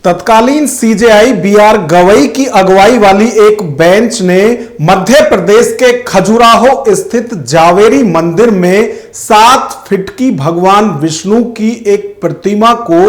तत्कालीन CJI BR Gavai की अगुवाई वाली एक बेंच ने मध्य प्रदेश के खजुराहो स्थित जावेरी मंदिर में 7 फीट की भगवान विष्णु की एक प्रतिमा को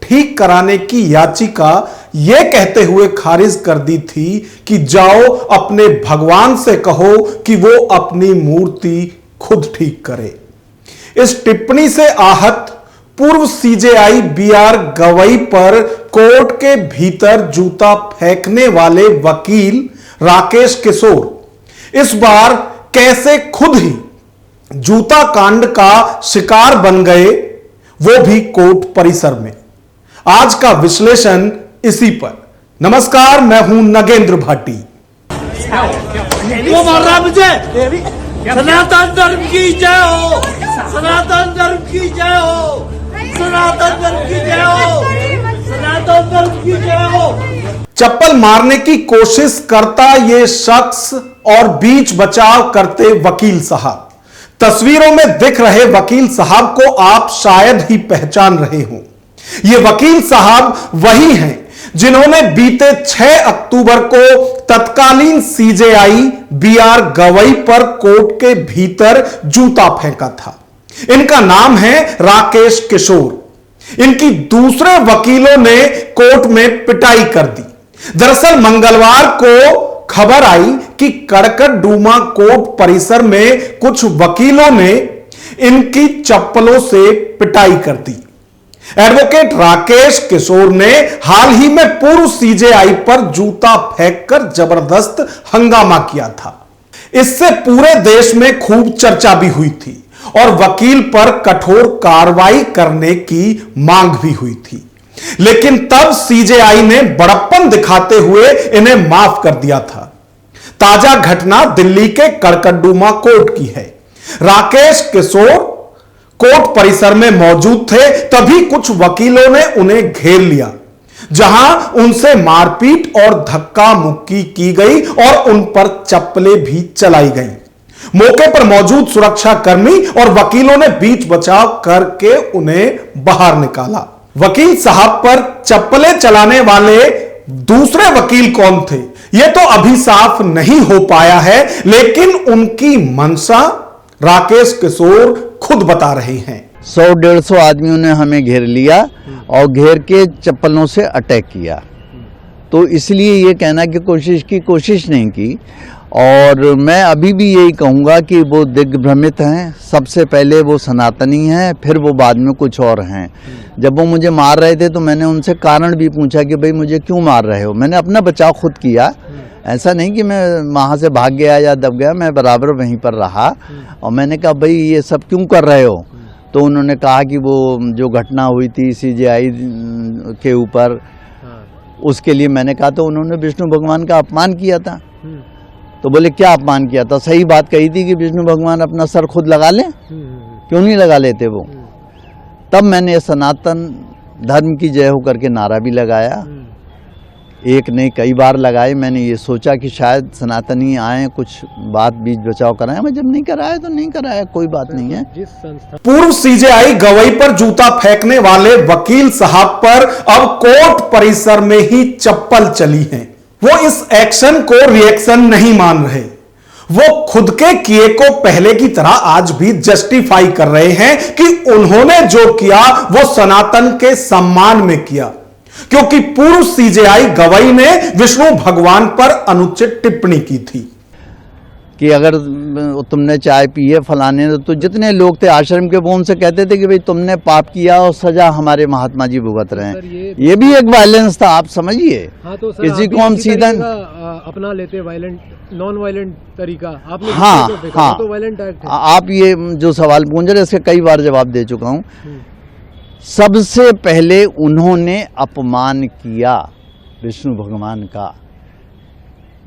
ठीक कराने की याचिका यह कहते हुए खारिज कर दी थी कि जाओ अपने भगवान से कहो कि वो अपनी मूर्ति खुद ठीक करे। इस टिप्पणी से आहत पूर्व सीजेआई बीआर गवई पर कोर्ट के भीतर जूता फेंकने वाले वकील राकेश किशोर इस बार कैसे खुद ही जूता कांड का शिकार बन गए, वो भी कोर्ट परिसर में। आज का विश्लेषण इसी पर। नमस्कार, मैं हूं नगेंद्र भाटी। वो मार रहा है मुझे। सनातन धर्म की जय हो, सनातन धर्म की जय हो, सनातन धर्म की जय हो, सनातन धर्म की जय हो। चप्पल मारने की कोशिश करता ये शख्स और बीच बचाव करते वकील साहब। तस्वीरों में दिख रहे वकील साहब को आप शायद ही पहचान रहे हो। ये वकील साहब वही हैं जिन्होंने बीते 6 अक्टूबर को तत्कालीन सीजेआई बीआर गवई पर कोर्ट के भीतर जूता फेंका था। इनका नाम है राकेश किशोर। इनकी दूसरे वकीलों ने कोर्ट में पिटाई कर दी। दरअसल मंगलवार को खबर आई कि कड़कड़डूमा कोर्ट परिसर में कुछ वकीलों ने इनकी चप्पलों से पिटाई कर दी। एडवोकेट राकेश किशोर ने हाल ही में पूर्व सीजेआई पर जूता फेंककर जबरदस्त हंगामा किया था। इससे पूरे देश में खूब चर्चा भी हुई थी और वकील पर कठोर कार्रवाई करने की मांग भी हुई थी। लेकिन तब सीजेआई ने बड़प्पन दिखाते हुए इन्हें माफ कर दिया था। ताजा घटना दिल्ली के कड़कड़डूमा कोर्ट की है। राकेश किशोर कोर्ट परिसर में मौजूद थे, तभी कुछ वकीलों ने उन्हें घेर लिया, जहां उनसे मारपीट और धक्का मुक्की की गई और उन पर चप्पलें भी चलाई गईं। मौके पर मौजूद सुरक्षा कर्मी और वकीलों ने बीच बचाव करके उन्हें बाहर निकाला। वकील साहब पर चप्पलें चलाने वाले दूसरे वकील कौन थे, यह तो अभी साफ नहीं हो पाया है, लेकिन उनकी मंशा राकेश किशोर खुद बता रहे हैं। 100-150 आदमियों ने हमें घेर लिया और घेर के चप्पलों से अटैक किया। तो इसलिए ये कहना की कोशिश नहीं की। और मैं अभी भी यही कहूँगा कि वो दिग्भ्रमित हैं। सबसे पहले वो सनातनी हैं, फिर वो बाद में कुछ और हैं। जब वो मुझे मार रहे थे तो मैंने उनसे कारण भी पूछा कि भाई मुझे क्यों मार रहे हो। मैंने अपना बचाव खुद किया, ऐसा नहीं कि मैं वहाँ से भाग गया या दब गया, मैं बराबर वहीं पर रहा। और मैंने कहा भाई ये सब क्यों कर रहे हो। तो उन्होंने कहा कि वो जो घटना हुई थी सीजेआई के ऊपर, उसके लिए मैंने कहा। तो उन्होंने विष्णु भगवान का अपमान किया था। तो बोले क्या अपमान किया था। सही बात कही थी कि विष्णु भगवान अपना सर खुद लगा लें, क्यों नहीं लगा लेते वो। तब मैंने सनातन धर्म की जय हो करके नारा भी लगाया। एक नहीं कई बार लगाए। मैंने ये सोचा कि शायद सनातनी आए, कुछ बात बीच बचाव कराएं। मैं जब नहीं कराया तो नहीं कराया, कोई बात नहीं है। पूर्व सीजेआई गवई पर जूता फेंकने वाले वकील साहब पर अब कोर्ट परिसर में ही चप्पल चली है। वो इस एक्शन को रिएक्शन नहीं मान रहे। वो खुद के किए को पहले की तरह आज भी जस्टिफाई कर रहे हैं कि उन्होंने जो किया वो सनातन के सम्मान में किया, क्योंकि पूर्व सीजेआई गवई ने विष्णु भगवान पर अनुचित टिप्पणी की थी कि अगर तुमने चाय पी है फलाने ने, तो जितने लोग थे आश्रम के वो उनसे कहते थे कि भाई तुमने पाप किया और सजा हमारे महात्मा जी भुगत रहे हैं। ये भी एक वायलेंस था, आप समझिए। हाँ, तो किसी को हम सीधा अपना लेते वायलेंट नॉन वायलेंट तरीका आपने। हाँ हाँ, तो वायलेंट एक्ट है। आप ये जो सवाल पूछ रहे इसके कई बार जवाब दे चुका हूँ। सबसे पहले उन्होंने अपमान किया विष्णु भगवान का।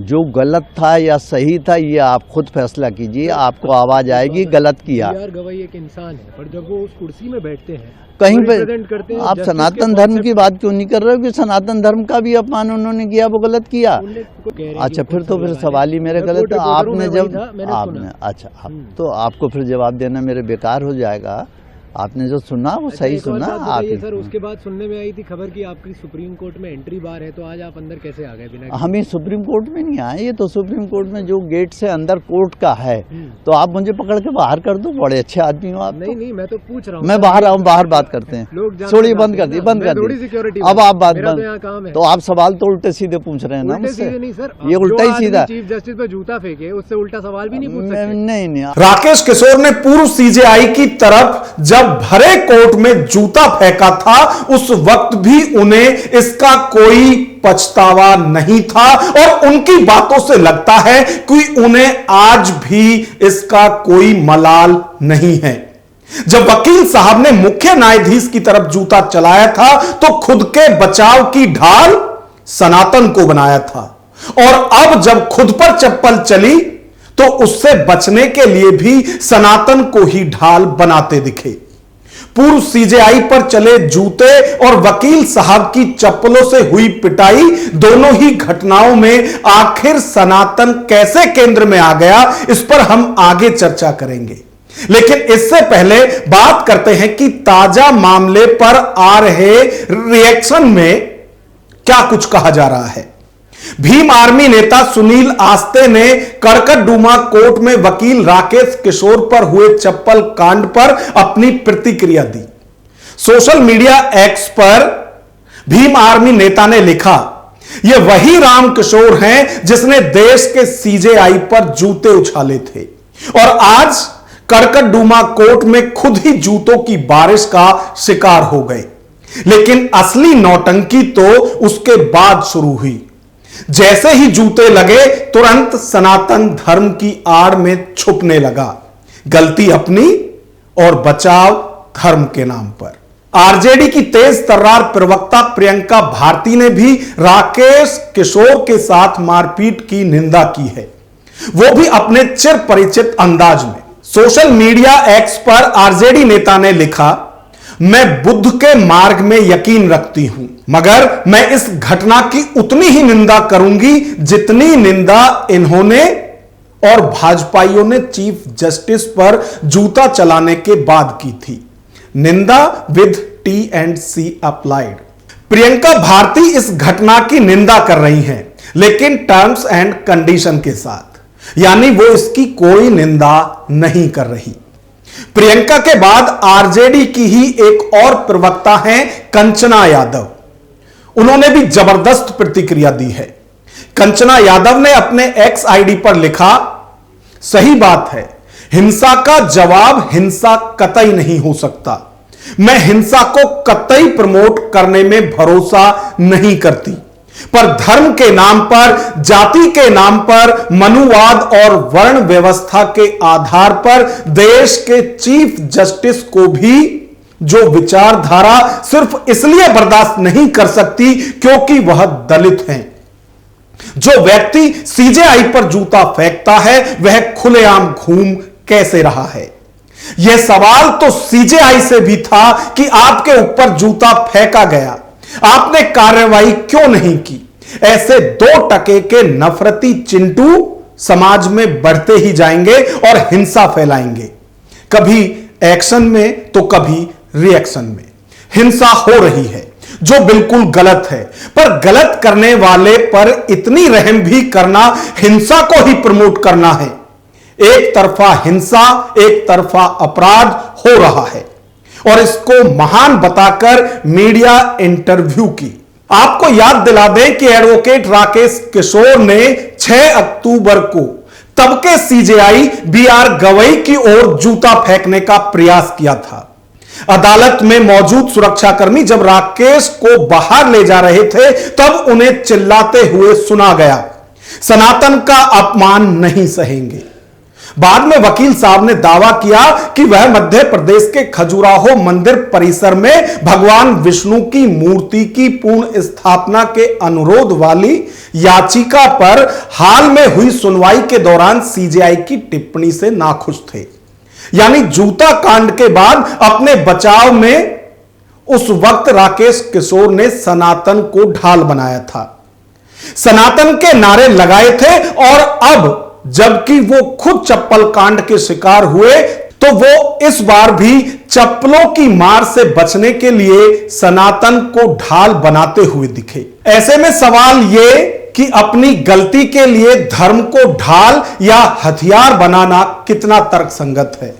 जो गलत था या सही था ये आप खुद फैसला कीजिए, आपको आवाज आएगी गलत किया। बीआर गवई एक इंसान है, पर जब वो उस कुर्सी में बैठते हैं कहीं पे आप सनातन धर्म की बात क्यों नहीं कर रहे हो कि सनातन धर्म का भी अपमान उन्होंने किया, वो गलत किया। अच्छा फिर तो फिर सवाल ही मेरे गलत है। आपने जब आपने अच्छा तो आपको फिर जवाब देना मेरे बेकार हो जाएगा। आपने जो सुना वो सही एक और सुना। बात आप बताइए सर, उसके बाद सुनने में आई थी खबर कि आपकी सुप्रीम कोर्ट में एंट्री बार है, तो आज आप अंदर कैसे आ गए बिना? हम ही सुप्रीम कोर्ट में नहीं आए, ये तो सुप्रीम कोर्ट में जो गेट से अंदर कोर्ट का है, तो आप मुझे पकड़ के बाहर कर दो। बड़े अच्छे आदमी हो आप। नहीं नहीं, मैं तो पूछ रहा हूँ। मैं बाहर आऊँ, बाहर बात करते हैं। छोड़िए, बंद कर दी, बंद कर दी। सिक्योरिटी अब आप बात मेरा तो बंद। यहाँ काम है। तो आप सवाल तो उल्टे सीधे पूछ रहे हैं ना उल्टे मुझसे। सीधे नहीं सर, ये उल्टा ही सीधा। चीफ जस्टिस पे जूता फेंके, उससे उल्टा सवाल भी नहीं पूछ सकते। नहीं। राकेश किशोर ने पूर्व सीजेआई की तरफ जब भरे कोर्ट में जूता फेंका था, उस वक्त भी उन्हें इसका कोई पछतावा नहीं था और उनकी बातों से लगता है कि उन्हें आज भी इसका कोई मलाल नहीं है। जब वकील साहब ने मुख्य न्यायाधीश की तरफ जूता चलाया था तो खुद के बचाव की ढाल सनातन को बनाया था, और अब जब खुद पर चप्पल चली तो उससे बचने के लिए भी सनातन को ही ढाल बनाते दिखे। पूर्व सीजेआई पर चले जूते और वकील साहब की चप्पलों से हुई पिटाई, दोनों ही घटनाओं में आखिर सनातन कैसे केंद्र में आ गया, इस पर हम आगे चर्चा करेंगे। लेकिन इससे पहले बात करते हैं कि ताजा मामले पर आ रहे रिएक्शन में क्या कुछ कहा जा रहा है। भीम आर्मी नेता सुनील आस्ते ने कड़कड़डूमा कोर्ट में वकील राकेश किशोर पर हुए चप्पल कांड पर अपनी प्रतिक्रिया दी। सोशल मीडिया एक्स पर भीम आर्मी नेता ने लिखा, यह वही राम किशोर हैं जिसने देश के सीजेआई पर जूते उछाले थे और आज कड़कड़डूमा कोर्ट में खुद ही जूतों की बारिश का शिकार हो गए। लेकिन असली नौटंकी तो उसके बाद शुरू हुई। जैसे ही जूते लगे तुरंत सनातन धर्म की आड़ में छुपने लगा, गलती अपनी और बचाव धर्म के नाम पर। आरजेडी की तेज तर्रार प्रवक्ता प्रियंका भारती ने भी राकेश किशोर के साथ मारपीट की निंदा की है, वो भी अपने चिर परिचित अंदाज में। सोशल मीडिया एक्स पर आरजेडी नेता ने लिखा, मैं बुद्ध के मार्ग में यकीन रखती हूं, मगर मैं इस घटना की उतनी ही निंदा करूंगी जितनी निंदा इन्होंने और भाजपाइयों ने चीफ जस्टिस पर जूता चलाने के बाद की थी। निंदा with T&C applied. Priyanka Bharti इस घटना की निंदा कर रही हैं, लेकिन टर्म्स एंड कंडीशन के साथ, यानी वो इसकी कोई निंदा नहीं कर रही। प्रियंका के बाद आरजेडी की ही एक और प्रवक्ता हैं कंचना यादव, उन्होंने भी जबरदस्त प्रतिक्रिया दी है। कंचना यादव ने अपने एक्स आईडी पर लिखा, सही बात है, हिंसा का जवाब हिंसा कतई नहीं हो सकता। मैं हिंसा को कतई प्रमोट करने में भरोसा नहीं करती, पर धर्म के नाम पर, जाति के नाम पर, मनुवाद और वर्ण व्यवस्था के आधार पर देश के चीफ जस्टिस को भी जो विचारधारा सिर्फ इसलिए बर्दाश्त नहीं कर सकती क्योंकि वह दलित हैं। जो व्यक्ति सीजेआई पर जूता फेंकता है वह खुलेआम घूम कैसे रहा है? यह सवाल तो सीजेआई से भी था कि आपके ऊपर जूता फेंका गया, आपने कार्रवाई क्यों नहीं की? ऐसे 2 टके के नफरती चिंटू समाज में बढ़ते ही जाएंगे और हिंसा फैलाएंगे, कभी एक्शन में तो कभी रिएक्शन में। हिंसा हो रही है जो बिल्कुल गलत है, पर गलत करने वाले पर इतनी रहम भी करना हिंसा को ही प्रमोट करना है। एक तरफा हिंसा, एक तरफा अपराध हो रहा है और इसको महान बताकर मीडिया इंटरव्यू की। आपको याद दिला दें कि एडवोकेट राकेश किशोर ने 6 अक्टूबर को तब के सीजेआई BR गवई की ओर जूता फेंकने का प्रयास किया था। अदालत में मौजूद सुरक्षाकर्मी जब राकेश को बाहर ले जा रहे थे तब उन्हें चिल्लाते हुए सुना गया, सनातन का अपमान नहीं सहेंगे। बाद में वकील साहब ने दावा किया कि वह मध्य प्रदेश के खजुराहो मंदिर परिसर में भगवान विष्णु की मूर्ति की पूर्ण स्थापना के अनुरोध वाली याचिका पर हाल में हुई सुनवाई के दौरान सीजेआई की टिप्पणी से नाखुश थे। यानी जूता कांड के बाद अपने बचाव में उस वक्त राकेश किशोर ने सनातन को ढाल बनाया था, सनातन के नारे लगाए थे, और अब जबकि वो खुद चप्पल कांड के शिकार हुए तो वो इस बार भी चप्पलों की मार से बचने के लिए सनातन को ढाल बनाते हुए दिखे। ऐसे में सवाल यह कि अपनी गलती के लिए धर्म को ढाल या हथियार बनाना कितना तर्कसंगत है,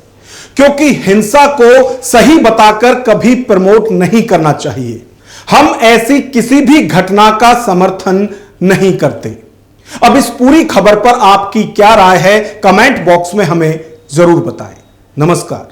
क्योंकि हिंसा को सही बताकर कभी प्रमोट नहीं करना चाहिए। हम ऐसी किसी भी घटना का समर्थन नहीं करते। अब इस पूरी खबर पर आपकी क्या राय है, कमेंट बॉक्स में हमें जरूर बताएं। नमस्कार।